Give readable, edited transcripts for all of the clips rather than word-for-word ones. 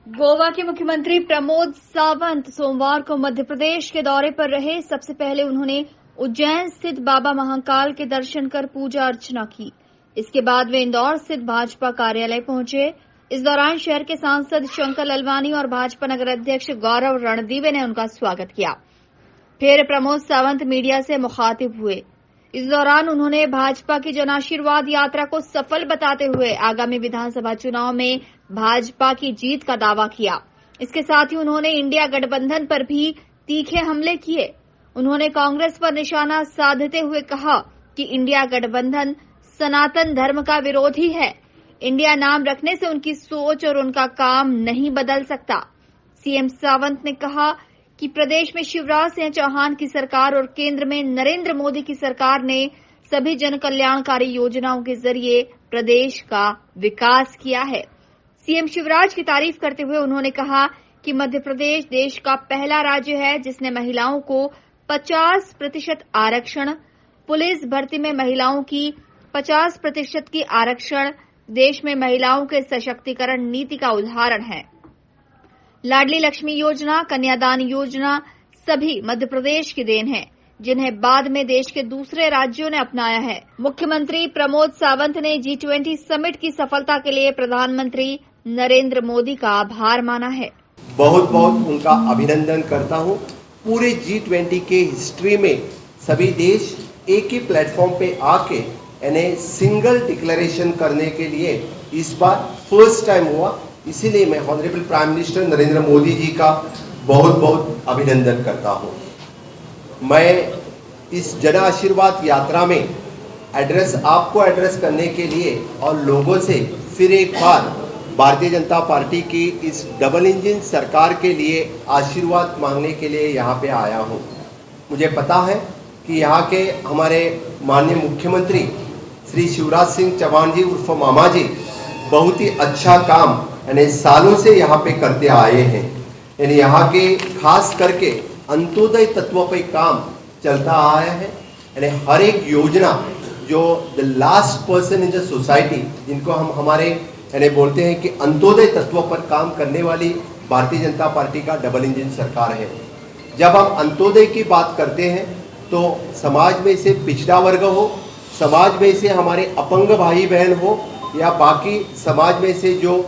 गोवा के मुख्यमंत्री प्रमोद सावंत सोमवार को मध्य प्रदेश के दौरे पर रहे। सबसे पहले उन्होंने उज्जैन स्थित बाबा महाकाल के दर्शन कर पूजा अर्चना की। इसके बाद वे इंदौर स्थित भाजपा कार्यालय पहुंचे। इस दौरान शहर के सांसद शंकर ललवानी और भाजपा नगर अध्यक्ष गौरव रणदीवे ने उनका स्वागत किया। फिर प्रमोद सावंत मीडिया से मुखातिब हुए। इस दौरान उन्होंने भाजपा की जनाशीर्वाद यात्रा को सफल बताते हुए आगामी विधानसभा चुनाव में भाजपा की जीत का दावा किया। इसके साथ ही उन्होंने इंडिया गठबंधन पर भी तीखे हमले किए। उन्होंने कांग्रेस पर निशाना साधते हुए कहा कि इंडिया गठबंधन सनातन धर्म का विरोधी है। इंडिया नाम रखने से उनकी सोच और उनका काम नहीं बदल सकता। सीएम सावंत ने कहा कि प्रदेश में शिवराज सिंह चौहान की सरकार और केंद्र में नरेंद्र मोदी की सरकार ने सभी जन कल्याणकारी योजनाओं के जरिए प्रदेश का विकास किया है। सीएम शिवराज की तारीफ करते हुए उन्होंने कहा कि मध्य प्रदेश देश का पहला राज्य है जिसने महिलाओं को 50% आरक्षण, पुलिस भर्ती में महिलाओं की 50% की आरक्षण देश में महिलाओं के सशक्तिकरण नीति का उदाहरण है। लाडली लक्ष्मी योजना, कन्यादान योजना सभी मध्य प्रदेश की देन है, जिन्हें बाद में देश के दूसरे राज्यों ने अपनाया है। मुख्यमंत्री प्रमोद सावंत ने G20 समिट की सफलता के लिए प्रधानमंत्री नरेंद्र मोदी का आभार माना है। बहुत बहुत उनका अभिनंदन करता हूं। पूरे G20 के हिस्ट्री में सभी देश एक ही प्लेटफॉर्म पे आके यानी सिंगल डिक्लेरेशन करने के लिए इस बार फर्स्ट टाइम हुआ। इसीलिए मैं honourable prime minister Narendra Modi ji का बहुत बहुत अभिनंदन करता हूं। मैं इस जन आशीर्वाद यात्रा में आपको एड्रेस करने के लिए और लोगों से फिर एक बार भारतीय जनता पार्टी की इस डबल इंजन सरकार के लिए आशीर्वाद मांगने के लिए यहाँ पे आया हूँ। मुझे पता है कि यहाँ के हमारे माननीय मुख्यमंत्री श्री शिवराज सिंह चौहान जी उर्फ मामा जी बहुत ही अच्छा काम यानी सालों से यहाँ पे करते आए हैं। यानी यहाँ के खास करके अंत्योदय तत्व पे काम चलता आया है। यानी हर एक योजना जो the last person in the society, जिनको हम हमारे यानी बोलते हैं कि अंत्योदय तत्व पर काम करने वाली भारतीय जनता पार्टी का डबल इंजन सरकार है। जब हम अंत्योदय की बात करते हैं तो समाज में से पिछड़ा वर्ग हो, समाज में से हमारे अपंग भाई बहन हो या बाकी समाज में से जो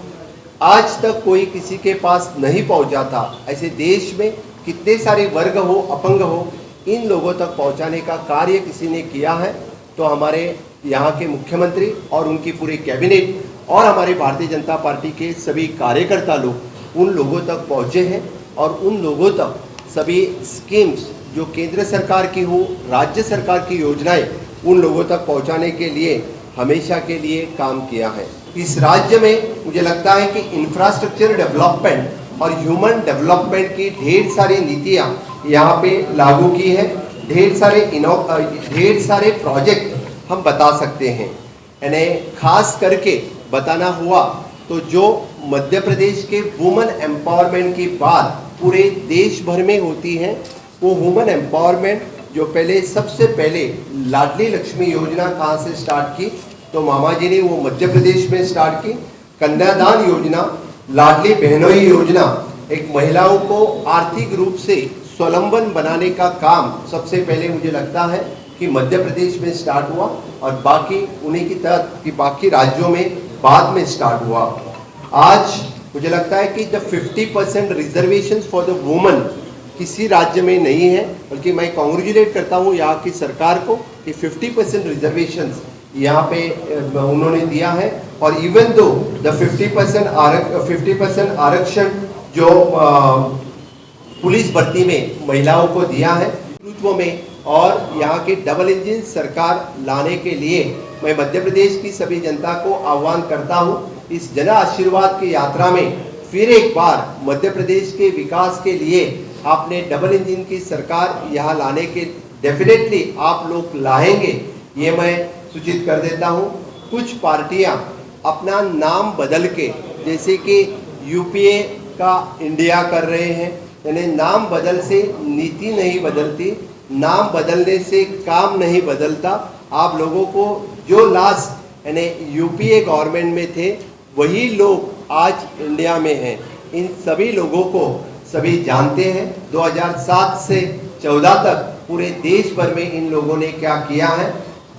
आज तक कोई किसी के पास नहीं पहुंचा था, ऐसे देश में कितने सारे वर्ग हो, अपंग हो, इन लोगों तक पहुंचाने का कार्य किसी ने किया है तो हमारे यहाँ के मुख्यमंत्री और उनकी पूरी कैबिनेट और हमारे भारतीय जनता पार्टी के सभी कार्यकर्ता लोग उन लोगों तक पहुँचे हैं और उन लोगों तक सभी स्कीम्स जो केंद्र सरकार की हो, राज्य सरकार की योजनाएं उन लोगों तक पहुँचाने के लिए हमेशा के लिए काम किया है। इस राज्य में मुझे लगता है कि इंफ्रास्ट्रक्चर डेवलपमेंट और ह्यूमन डेवलपमेंट की ढेर सारी नीतियाँ यहाँ पे लागू की है। ढेर सारे प्रोजेक्ट हम बता सकते हैं। यानी खास करके बताना हुआ तो जो मध्य प्रदेश के वुमेन एम्पावरमेंट की बात पूरे देश भर में होती है, वो वुमेन एम्पावरमेंट जो सबसे पहले लाडली लक्ष्मी योजना कहाँ से स्टार्ट की तो मामा जी ने वो मध्य प्रदेश में स्टार्ट की। कन्यादान योजना, लाडली बहनोई योजना एक महिलाओं को आर्थिक रूप से स्वावलंबन बनाने का काम सबसे पहले मुझे लगता है कि मध्य प्रदेश में स्टार्ट हुआ और बाकी उन्हीं की तरह कि बाकी राज्यों में बाद में स्टार्ट हुआ। आज मुझे लगता है कि जब 50% रिजर्वेशन फॉर द वुमेन किसी राज्य में नहीं है, बल्कि मैं कांग्रेचुलेट करता हूँ यहाँ की सरकार को कि 50% रिजर्वेशन यहाँ पे उन्होंने दिया है। और इवन दो द 50% आरक्षण जो पुलिस भर्ती में महिलाओं को दिया है नेतृत्व में और यहाँ के डबल इंजन सरकार लाने के लिए मैं मध्य प्रदेश की सभी जनता को आह्वान करता हूँ। इस जन आशीर्वाद की यात्रा में फिर एक बार मध्य प्रदेश के विकास के लिए आपने डबल इंजन की सरकार यहाँ लाने के डेफिनेटली आप लोग लाएंगे, ये मैं सूचित कर देता हूँ। कुछ पार्टियाँ अपना नाम बदल के जैसे कि यूपीए का इंडिया कर रहे हैं, यानी नाम बदल से नीति नहीं बदलती, नाम बदलने से काम नहीं बदलता। आप लोगों को जो लास्ट यानी यूपीए गवर्नमेंट में थे वही लोग आज इंडिया में हैं। इन सभी लोगों को सभी जानते हैं। 2007 से 14 तक पूरे देश भर में इन लोगों ने क्या किया है,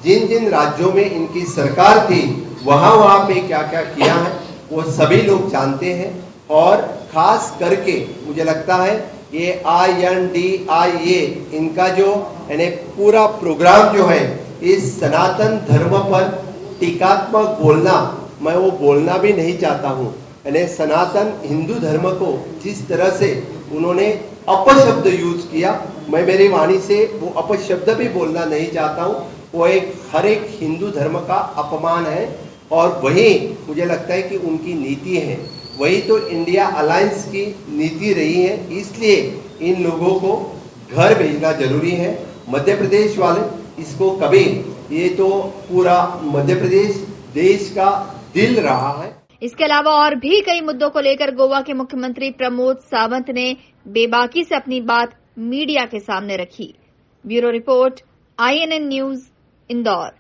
जिन जिन राज्यों में इनकी सरकार थी वहाँ पे क्या क्या किया है वो सभी लोग जानते हैं। और खास करके मुझे लगता है ये INDIA इनका जो यानी पूरा प्रोग्राम जो है इस सनातन धर्म पर टीकात्मक बोलना, मैं वो बोलना भी नहीं चाहता हूँ। यानी सनातन हिंदू धर्म को जिस तरह से उन्होंने अपशब्द यूज किया, मैं मेरी वाणी से वो अपशब्द भी बोलना नहीं चाहता हूँ। वो हर एक हिंदू धर्म का अपमान है और वही मुझे लगता है कि उनकी नीति है, वही तो इंडिया अलायंस की नीति रही है। इसलिए इन लोगों को घर भेजना जरूरी है। मध्य प्रदेश वाले इसको कभी, ये तो पूरा मध्य प्रदेश देश का दिल रहा है। इसके अलावा और भी कई मुद्दों को लेकर गोवा के मुख्यमंत्री प्रमोद सावंत ने बेबाकी से अपनी बात मीडिया के सामने रखी। Bureau report, INN news, Indore.